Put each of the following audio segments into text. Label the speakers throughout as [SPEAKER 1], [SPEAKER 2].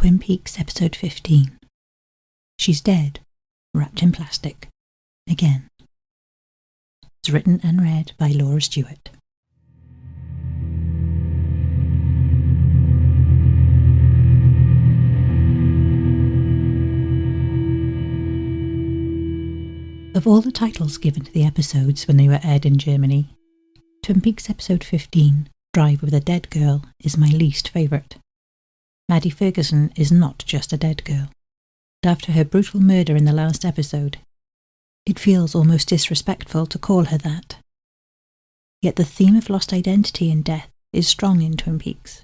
[SPEAKER 1] Twin Peaks episode 15. She's dead, wrapped in plastic. Again. It's written and read by Laura Stewart. Of all the titles given to the episodes when they were aired in Germany, Twin Peaks episode 15, Drive with a Dead Girl, is my least favourite. Maddie Ferguson is not just a dead girl. And after her brutal murder in the last episode, it feels almost disrespectful to call her that. Yet the theme of lost identity and death is strong in Twin Peaks.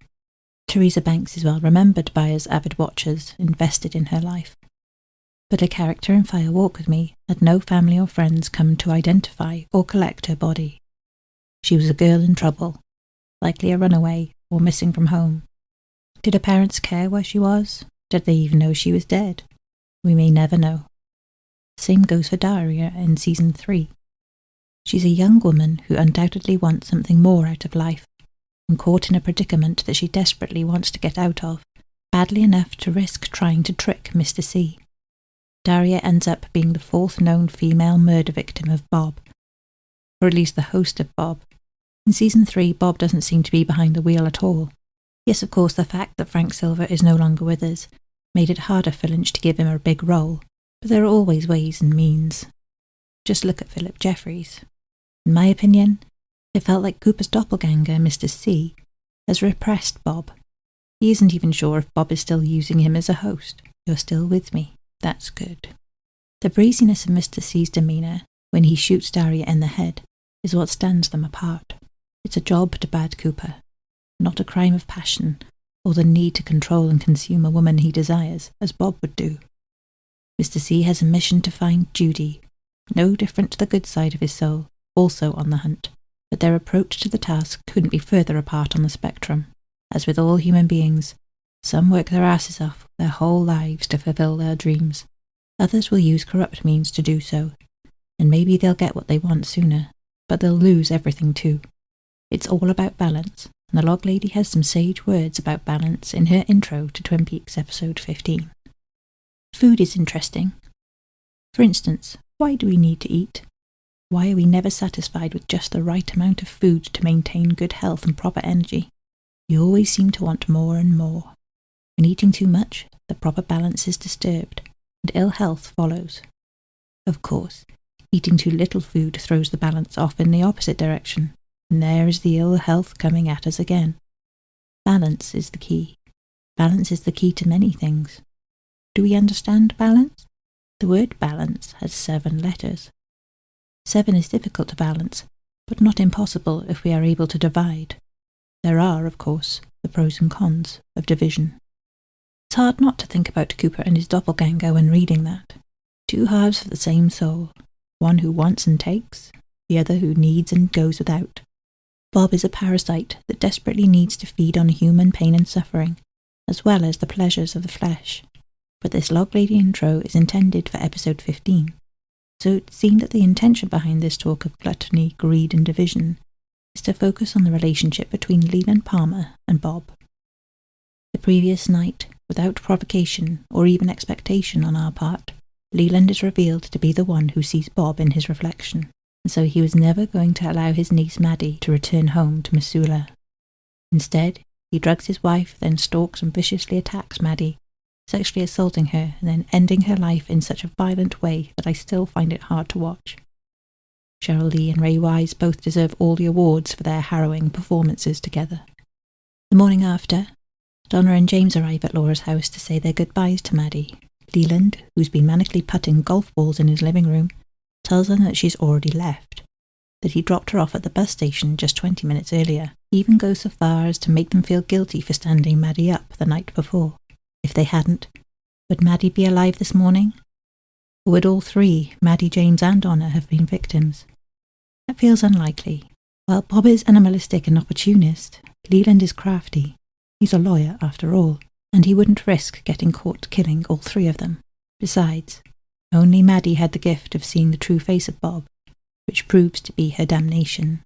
[SPEAKER 1] Teresa Banks is well remembered by us avid watchers invested in her life. But her character in Fire Walk With Me had no family or friends come to identify or collect her body. She was a girl in trouble, likely a runaway or missing from home. Did her parents care where she was? Did they even know she was dead? We may never know. Same goes for Daria in season 3. She's a young woman who undoubtedly wants something more out of life, and caught in a predicament that she desperately wants to get out of, badly enough to risk trying to trick Mr. C. Daria ends up being the fourth known female murder victim of Bob, or at least the host of Bob. In season 3, Bob doesn't seem to be behind the wheel at all. Yes, of course, the fact that Frank Silver is no longer with us made it harder for Lynch to give him a big role, but there are always ways and means. Just look at Philip Jeffries. In my opinion, it felt like Cooper's doppelganger, Mr. C, has repressed Bob. He isn't even sure if Bob is still using him as a host. You're still with me. That's good. The breeziness of Mr. C's demeanour when he shoots Daria in the head is what stands them apart. It's a job to bad Cooper, not a crime of passion or the need to control and consume a woman he desires, as Bob would do. Mr. C has a mission to find Judy, no different to the good side of his soul, also on the hunt, but their approach to the task couldn't be further apart on the spectrum. As with all human beings, some work their asses off their whole lives to fulfill their dreams. Others will use corrupt means to do so, and maybe they'll get what they want sooner, but they'll lose everything too. It's all about balance, and the Log Lady has some sage words about balance in her intro to Twin Peaks episode 15. Food is interesting. For instance, why do we need to eat? Why are we never satisfied with just the right amount of food to maintain good health and proper energy? We always seem to want more and more. When eating too much, the proper balance is disturbed, and ill health follows. Of course, eating too little food throws the balance off in the opposite direction, and there is the ill health coming at us again. Balance is the key. Balance is the key to many things. Do we understand balance? The word balance has 7 letters. 7 is difficult to balance, but not impossible if we are able to divide. There are, of course, the pros and cons of division. It's hard not to think about Cooper and his doppelganger when reading that. 2 halves of the same soul, one who wants and takes, the other who needs and goes without. Bob is a parasite that desperately needs to feed on human pain and suffering, as well as the pleasures of the flesh. But this Log Lady intro is intended for episode 15, so it seemed that the intention behind this talk of gluttony, greed and division is to focus on the relationship between Leland Palmer and Bob. The previous night, without provocation or even expectation on our part, Leland is revealed to be the one who sees Bob in his reflection, and so he was never going to allow his niece Maddie to return home to Missoula. Instead, he drugs his wife, then stalks and viciously attacks Maddie, sexually assaulting her and then ending her life in such a violent way that I still find it hard to watch. Cheryl Lee and Ray Wise both deserve all the awards for their harrowing performances together. The morning after, Donna and James arrive at Laura's house to say their goodbyes to Maddie. Leland, who's been manically putting golf balls in his living room, tells them that she's already left, that he dropped her off at the bus station just 20 minutes earlier. He even goes so far as to make them feel guilty for standing Maddie up the night before. If they hadn't, would Maddie be alive this morning? Or would all 3, Maddie, James and Donna, have been victims? That feels unlikely. While Bob is animalistic and opportunist, Leland is crafty. He's a lawyer, after all, and he wouldn't risk getting caught killing all 3 of them. Besides, only Maddie had the gift of seeing the true face of Bob, which proves to be her damnation.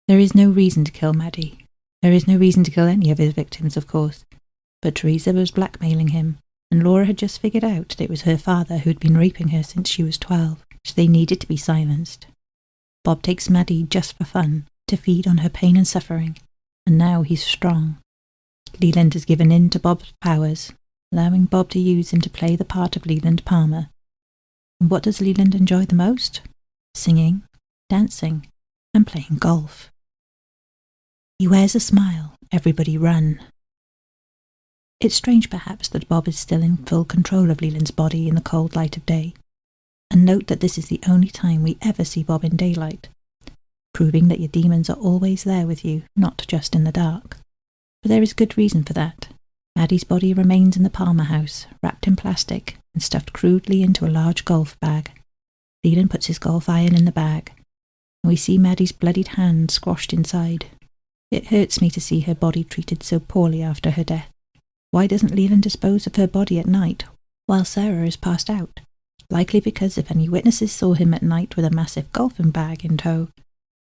[SPEAKER 1] There is no reason to kill Maddie. There is no reason to kill any of his victims, of course, but Teresa was blackmailing him, and Laura had just figured out that it was her father who had been raping her since she was 12, so they needed to be silenced. Bob takes Maddie just for fun, to feed on her pain and suffering, and now he's strong. Leland has given in to Bob's powers, allowing Bob to use him to play the part of Leland Palmer. And what does Leland enjoy the most? Singing, dancing, and playing golf. He wears a smile. Everybody run. It's strange perhaps that Bob is still in full control of Leland's body in the cold light of day. And note that this is the only time we ever see Bob in daylight, proving that your demons are always there with you, not just in the dark. But there is good reason for that. Maddie's body remains in the Palmer house, wrapped in plastic and stuffed crudely into a large golf bag. Leland puts his golf iron in the bag, and we see Maddie's bloodied hand squashed inside. It hurts me to see her body treated so poorly after her death. Why doesn't Leland dispose of her body at night, while Sarah is passed out? Likely because if any witnesses saw him at night with a massive golfing bag in tow,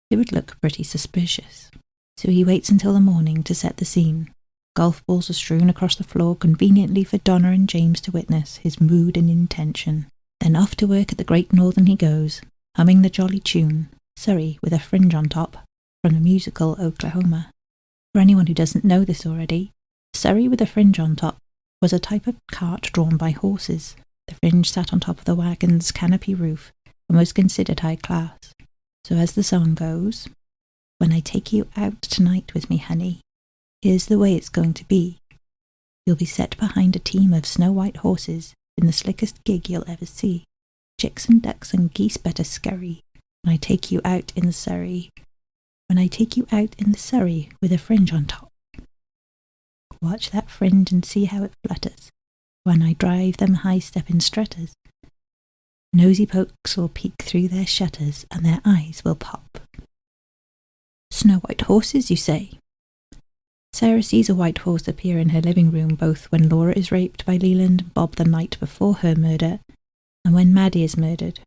[SPEAKER 1] it would look pretty suspicious. So he waits until the morning to set the scene. Golf balls are strewn across the floor conveniently for Donna and James to witness his mood and intention. Then off to work at the Great Northern he goes, humming the jolly tune, Surrey with a Fringe on Top, from the musical Oklahoma. For anyone who doesn't know this already, Surrey with a Fringe on Top was a type of cart drawn by horses. The fringe sat on top of the wagon's canopy roof and was considered high class. So as the song goes, "When I take you out tonight with me, honey, here's the way it's going to be. You'll be set behind a team of snow-white horses in the slickest gig you'll ever see. Chicks and ducks and geese better scurry. When I take you out in the Surrey. When I take you out in the Surrey with a fringe on top. Watch that fringe and see how it flutters. When I drive them high-stepping strutters. Nosy pokes will peek through their shutters and their eyes will pop." Snow-white horses, you say? Sarah sees a white horse appear in her living room both when Laura is raped by Leland and Bob the night before her murder, and when Maddie is murdered.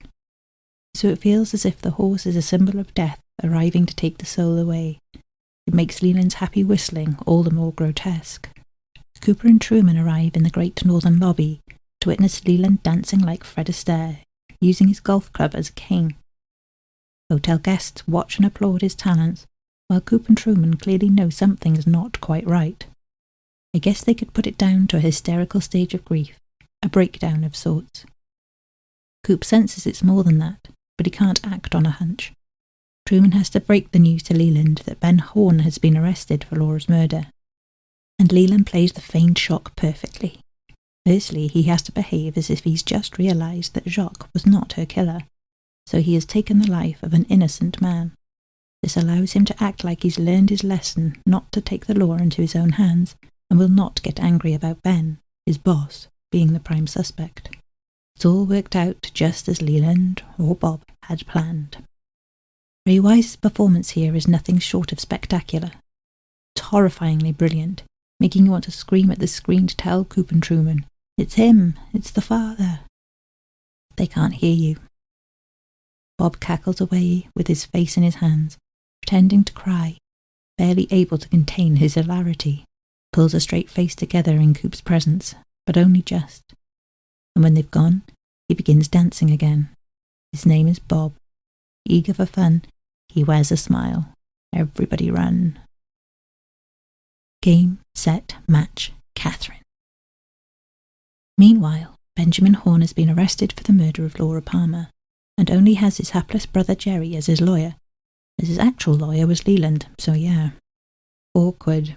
[SPEAKER 1] So it feels as if the horse is a symbol of death arriving to take the soul away. It makes Leland's happy whistling all the more grotesque. Cooper and Truman arrive in the Great Northern lobby to witness Leland dancing like Fred Astaire, using his golf club as a cane. Hotel guests watch and applaud his talents, while Coop and Truman clearly know something's not quite right. I guess they could put it down to a hysterical stage of grief, a breakdown of sorts. Coop senses it's more than that, but he can't act on a hunch. Truman has to break the news to Leland that Ben Horn has been arrested for Laura's murder, and Leland plays the feigned shock perfectly. Firstly, he has to behave as if he's just realised that Jacques was not her killer, so he has taken the life of an innocent man. This allows him to act like he's learned his lesson not to take the law into his own hands and will not get angry about Ben, his boss, being the prime suspect. It's all worked out just as Leland, or Bob, had planned. Ray Wise's performance here is nothing short of spectacular. It's horrifyingly brilliant, making you want to scream at the screen to tell Coop and Truman, "It's him, it's the father." They can't hear you. Bob cackles away with his face in his hands, pretending to cry, barely able to contain his hilarity, pulls a straight face together in Coop's presence, but only just. And when they've gone, he begins dancing again. His name is Bob. Eager for fun, he wears a smile. Everybody run. Game, set, match, Catherine. Meanwhile, Benjamin Horn has been arrested for the murder of Laura Palmer, and only has his hapless brother Jerry as his lawyer, as his actual lawyer was Leland, so yeah. Awkward.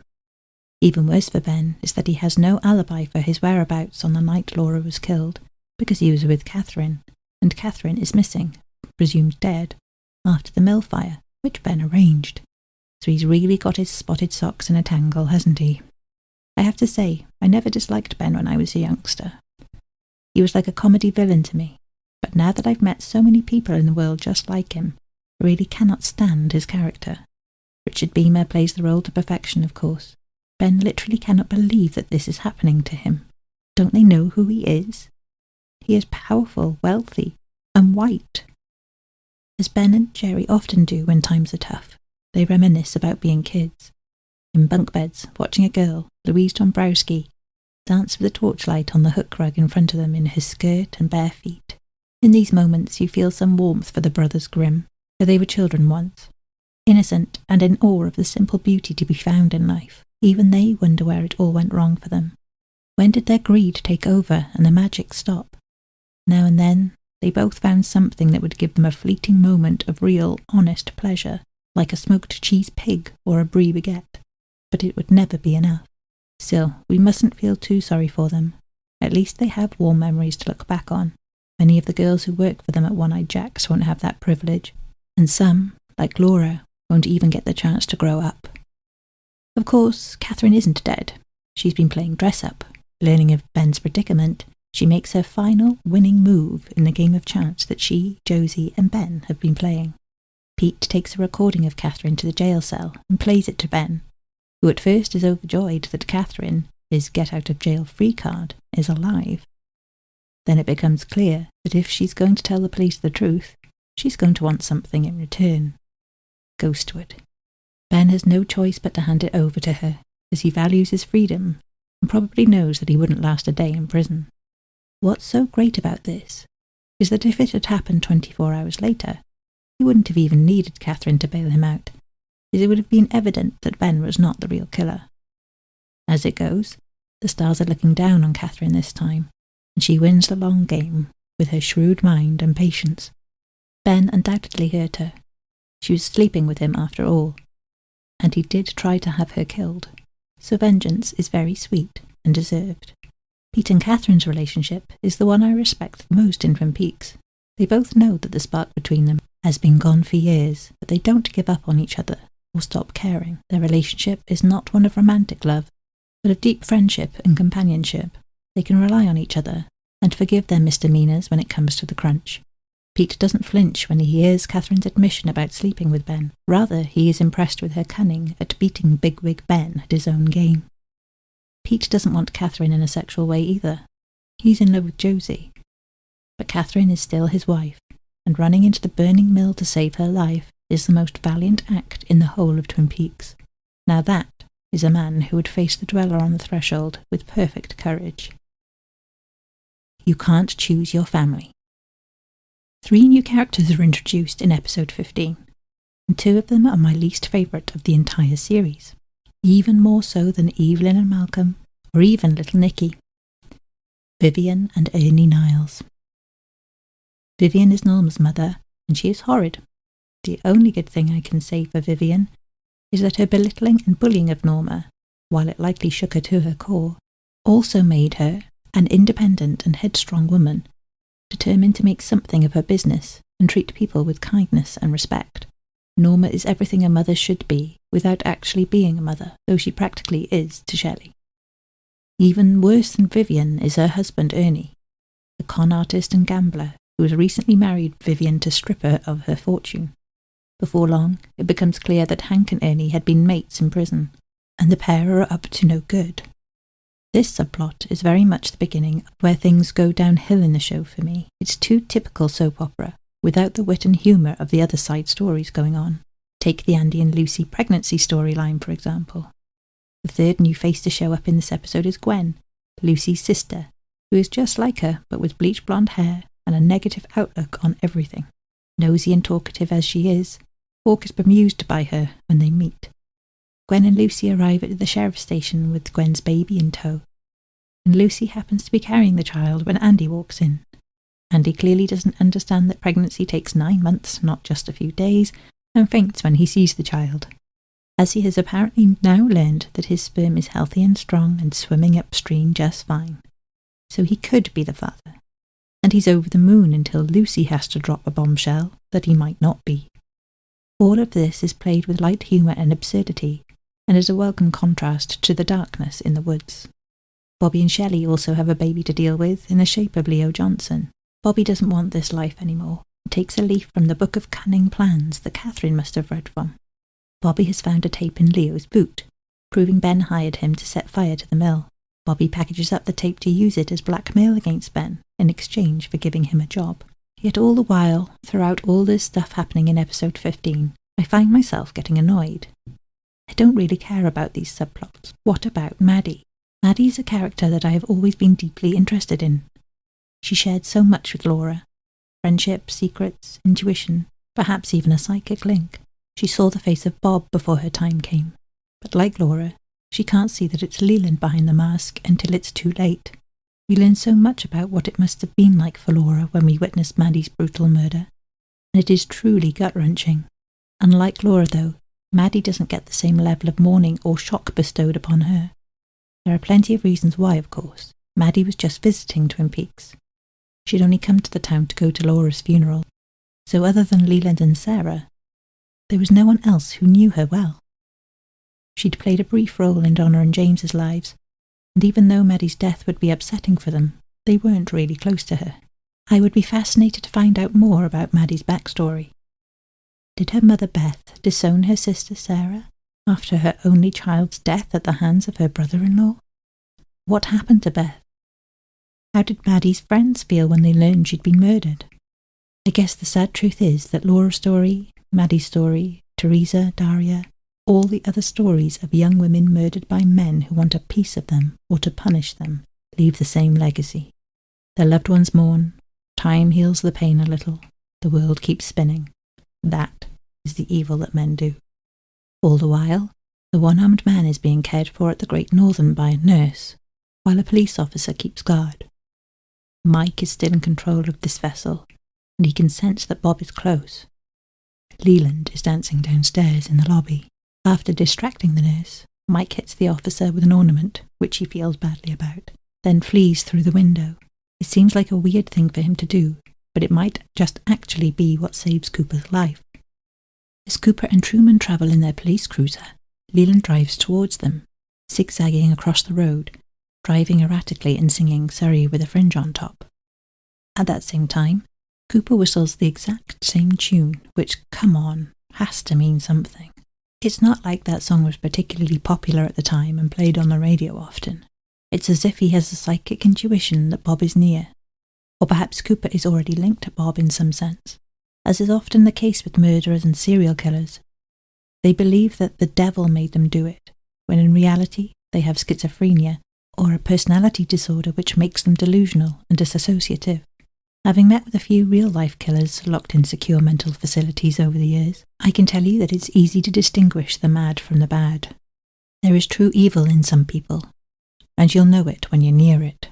[SPEAKER 1] Even worse for Ben is that he has no alibi for his whereabouts on the night Laura was killed, because he was with Catherine, and Catherine is missing, presumed dead, after the mill fire, which Ben arranged. So he's really got his spotted socks in a tangle, hasn't he? I have to say, I never disliked Ben when I was a youngster. He was like a comedy villain to me, but now that I've met so many people in the world just like him, I really cannot stand his character. Richard Beamer plays the role to perfection, of course. Ben literally cannot believe that this is happening to him. Don't they know who he is? He is powerful, wealthy, and white. As Ben and Jerry often do when times are tough, they reminisce about being kids. In bunk beds, watching a girl, Louise Dombrowski, dance with a torchlight on the hook rug in front of them in her skirt and bare feet. In these moments you feel some warmth for the brothers Grimm, for they were children once. Innocent and in awe of the simple beauty to be found in life, even they wonder where it all went wrong for them. When did their greed take over and the magic stop? Now and then, they both found something that would give them a fleeting moment of real, honest pleasure, like a smoked cheese pig or a brie baguette, but it would never be enough. Still, we mustn't feel too sorry for them. At least they have warm memories to look back on. Many of the girls who work for them at One-Eyed Jack's won't have that privilege, and some, like Laura, won't even get the chance to grow up. Of course, Catherine isn't dead. She's been playing dress-up. Learning of Ben's predicament, she makes her final winning move in the game of chance that she, Josie, and Ben have been playing. Pete takes a recording of Catherine to the jail cell and plays it to Ben, who at first is overjoyed that Catherine, his get-out-of-jail-free card, is alive. Then it becomes clear that if she's going to tell the police the truth, she's going to want something in return. Ghostwood. Ben has no choice but to hand it over to her, as he values his freedom and probably knows that he wouldn't last a day in prison. What's so great about this is that if it had happened 24 hours later, he wouldn't have even needed Catherine to bail him out, as it would have been evident that Ben was not the real killer. As it goes, the stars are looking down on Catherine this time, and she wins the long game with her shrewd mind and patience. Ben undoubtedly hurt her. She was sleeping with him after all, and he did try to have her killed, so vengeance is very sweet and deserved. Pete and Catherine's relationship is the one I respect the most in Twin Peaks. They both know that the spark between them has been gone for years, but they don't give up on each other or stop caring. Their relationship is not one of romantic love, but of deep friendship and companionship. They can rely on each other and forgive their misdemeanours when it comes to the crunch. Pete doesn't flinch when he hears Catherine's admission about sleeping with Ben. Rather, he is impressed with her cunning at beating Bigwig Ben at his own game. Pete doesn't want Catherine in a sexual way either. He's in love with Josie. But Catherine is still his wife, and running into the burning mill to save her life is the most valiant act in the whole of Twin Peaks. Now that is a man who would face the dweller on the threshold with perfect courage. You can't choose your family. 3 new characters are introduced in episode 15, and 2 of them are my least favourite of the entire series, even more so than Evelyn and Malcolm, or even little Nicky. Vivian and Ernie Niles. Vivian is Norma's mother, and she is horrid. The only good thing I can say for Vivian is that her belittling and bullying of Norma, while it likely shook her to her core, also made her an independent and headstrong woman, determined to make something of her business and treat people with kindness and respect. Norma is everything a mother should be, without actually being a mother, though she practically is to Shelley. Even worse than Vivian is her husband Ernie, the con artist and gambler who has recently married Vivian to strip her of her fortune. Before long, it becomes clear that Hank and Ernie had been mates in prison, and the pair are up to no good. This subplot is very much the beginning of where things go downhill in the show for me. It's too typical soap opera, without the wit and humour of the other side stories going on. Take the Andy and Lucy pregnancy storyline, for example. The third new face to show up in this episode is Gwen, Lucy's sister, who is just like her, but with bleached blonde hair and a negative outlook on everything. Nosy and talkative as she is, Hawk is bemused by her when they meet. Gwen and Lucy arrive at the sheriff's station with Gwen's baby in tow, and Lucy happens to be carrying the child when Andy walks in. Andy clearly doesn't understand that pregnancy takes 9 months, not just a few days, and faints when he sees the child, as he has apparently now learned that his sperm is healthy and strong and swimming upstream just fine. So he could be the father, and he's over the moon until Lucy has to drop a bombshell that he might not be. All of this is played with light humour and absurdity, and is a welcome contrast to the darkness in the woods. Bobby and Shelley also have a baby to deal with in the shape of Leo Johnson. Bobby doesn't want this life anymore, and takes a leaf from the book of cunning plans that Catherine must have read from. Bobby has found a tape in Leo's boot, proving Ben hired him to set fire to the mill. Bobby packages up the tape to use it as blackmail against Ben, in exchange for giving him a job. Yet all the while, throughout all this stuff happening in episode 15, I find myself getting annoyed. I don't really care about these subplots. What about Maddie? Maddie's a character that I have always been deeply interested in. She shared so much with Laura. Friendship, secrets, intuition, perhaps even a psychic link. She saw the face of Bob before her time came. But like Laura, she can't see that it's Leland behind the mask until it's too late. We learn so much about what it must have been like for Laura when we witnessed Maddie's brutal murder. And it is truly gut-wrenching. Unlike Laura, though, Maddie doesn't get the same level of mourning or shock bestowed upon her. There are plenty of reasons why, of course. Maddie was just visiting Twin Peaks. She'd only come to the town to go to Laura's funeral. So other than Leland and Sarah, there was no one else who knew her well. She'd played a brief role in Donna and James's lives, and even though Maddie's death would be upsetting for them, they weren't really close to her. I would be fascinated to find out more about Maddie's backstory. Did her mother Beth disown her sister Sarah after her only child's death at the hands of her brother-in-law? What happened to Beth? How did Maddie's friends feel when they learned she'd been murdered? I guess the sad truth is that Laura's story, Maddie's story, Teresa, Daria, all the other stories of young women murdered by men who want a piece of them or to punish them leave the same legacy. Their loved ones mourn, time heals the pain a little, the world keeps spinning. That is the evil that men do. All the while, the one-armed man is being cared for at the Great Northern by a nurse, while a police officer keeps guard. Mike is still in control of this vessel, and he can sense that Bob is close. Leland is dancing downstairs in the lobby. After distracting the nurse, Mike hits the officer with an ornament, which he feels badly about, then flees through the window. It seems like a weird thing for him to do, but it might just actually be what saves Cooper's life. As Cooper and Truman travel in their police cruiser, Leland drives towards them, zigzagging across the road, driving erratically and singing Surrey with a Fringe on Top. At that same time, Cooper whistles the exact same tune, which, come on, has to mean something. It's not like that song was particularly popular at the time and played on the radio often. It's as if he has a psychic intuition that Bob is near. Or perhaps Cooper is already linked to Bob in some sense. As is often the case with murderers and serial killers, they believe that the devil made them do it, when in reality they have schizophrenia or a personality disorder which makes them delusional and disassociative. Having met with a few real-life killers locked in secure mental facilities over the years, I can tell you that it's easy to distinguish the mad from the bad. There is true evil in some people, and you'll know it when you're near it.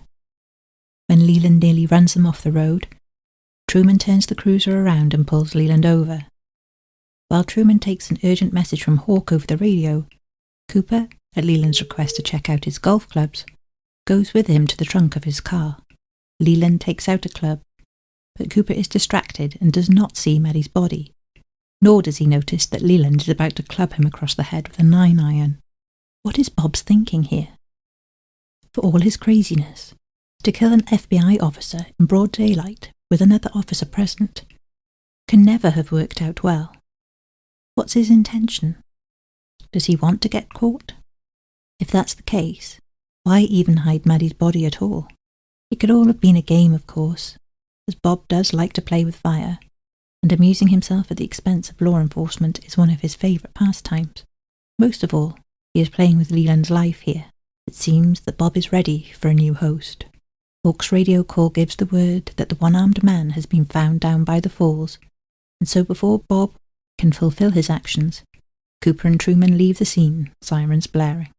[SPEAKER 1] When Leland nearly runs them off the road, Truman turns the cruiser around and pulls Leland over. While Truman takes an urgent message from Hawk over the radio, Cooper, at Leland's request to check out his golf clubs, goes with him to the trunk of his car. Leland takes out a club, but Cooper is distracted and does not see Maddie's body, nor does he notice that Leland is about to club him across the head with a 9-iron. What is Bob's thinking here? For all his craziness, to kill an FBI officer in broad daylight with another officer present can never have worked out well. What's his intention? Does he want to get caught? If that's the case, why even hide Maddie's body at all? It could all have been a game, of course, as Bob does like to play with fire, and amusing himself at the expense of law enforcement is one of his favourite pastimes. Most of all, he is playing with Leland's life here. It seems that Bob is ready for a new host. Hawk's radio call gives the word that the one-armed man has been found down by the falls, and so before Bob can fulfill his actions, Cooper and Truman leave the scene, sirens blaring.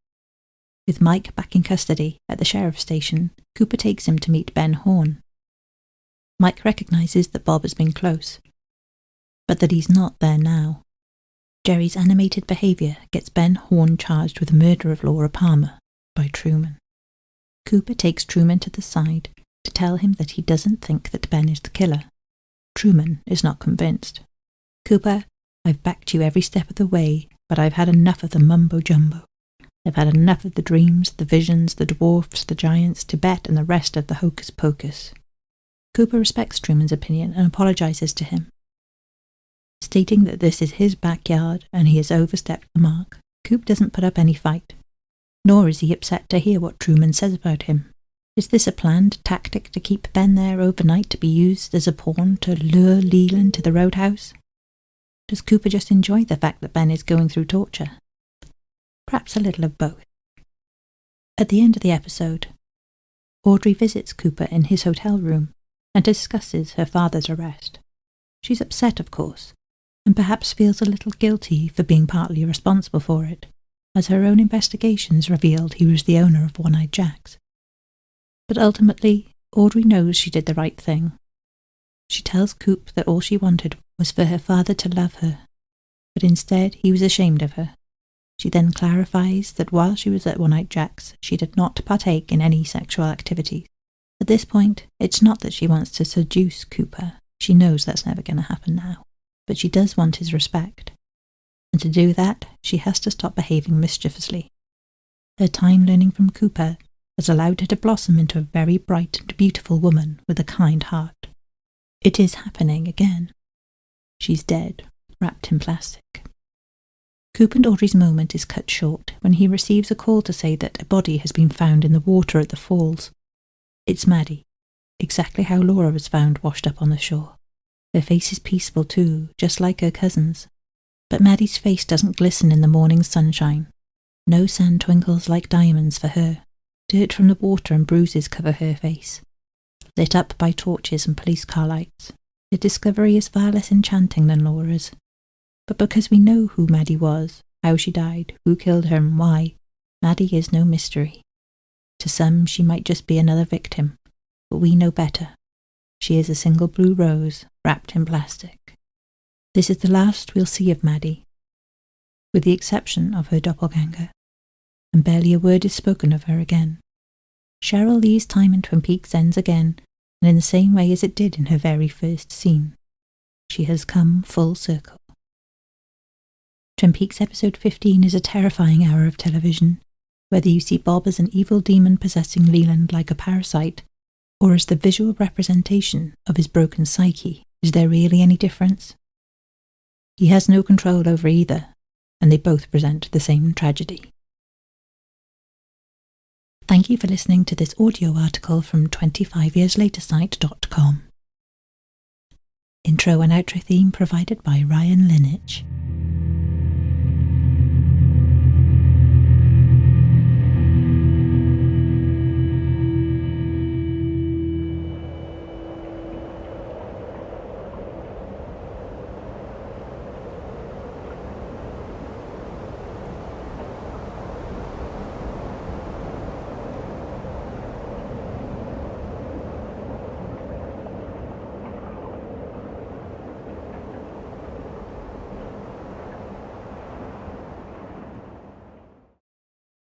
[SPEAKER 1] With Mike back in custody at the sheriff's station, Cooper takes him to meet Ben Horn. Mike recognises that Bob has been close, but that he's not there now. Jerry's animated behaviour gets Ben Horn charged with the murder of Laura Palmer by Truman. Cooper takes Truman to the side to tell him that he doesn't think that Ben is the killer. Truman is not convinced. Cooper, I've backed you every step of the way, but I've had enough of the mumbo-jumbo. I've had enough of the dreams, the visions, the dwarfs, the giants, Tibet, and the rest of the hocus-pocus. Cooper respects Truman's opinion and apologises to him. Stating that this is his backyard and he has overstepped the mark, Coop doesn't put up any fight. Nor is he upset to hear what Truman says about him. Is this a planned tactic to keep Ben there overnight to be used as a pawn to lure Leland to the roadhouse? Does Cooper just enjoy the fact that Ben is going through torture? Perhaps a little of both. At the end of the episode, Audrey visits Cooper in his hotel room and discusses her father's arrest. She's upset, of course, and perhaps feels a little guilty for being partly responsible for it, as her own investigations revealed he was the owner of One-Eyed Jacks. But ultimately, Audrey knows she did the right thing. She tells Coop that all she wanted was for her father to love her, but instead he was ashamed of her. She then clarifies that while she was at One-Eyed Jacks, she did not partake in any sexual activities. At this point, it's not that she wants to seduce Cooper. She knows that's never going to happen now. But she does want his respect. And to do that, she has to stop behaving mischievously. Her time learning from Cooper has allowed her to blossom into a very bright and beautiful woman with a kind heart. It is happening again. She's dead, wrapped in plastic. Coop and Audrey's moment is cut short when he receives a call to say that a body has been found in the water at the falls. It's Maddie, exactly how Laura was found washed up on the shore. Her face is peaceful too, just like her cousin's. But Maddie's face doesn't glisten in the morning sunshine. No sand twinkles like diamonds for her. Dirt from the water and bruises cover her face. Lit up by torches and police car lights, the discovery is far less enchanting than Laura's. But because we know who Maddie was, how she died, who killed her and why, Maddie is no mystery. To some, she might just be another victim, but we know better. She is a single blue rose wrapped in plastic. This is the last we'll see of Maddie, with the exception of her doppelganger, and barely a word is spoken of her again. Cheryl Lee's time in Twin Peaks ends again, and in the same way as it did in her very first scene. She has come full circle. Twin Peaks episode 15 is a terrifying hour of television, whether you see Bob as an evil demon possessing Leland like a parasite, or as the visual representation of his broken psyche. Is there really any difference? He has no control over either, and they both present the same tragedy. Thank you for listening to this audio article from 25yearslatersite.com. Intro and outro theme provided by Ryan Lineage.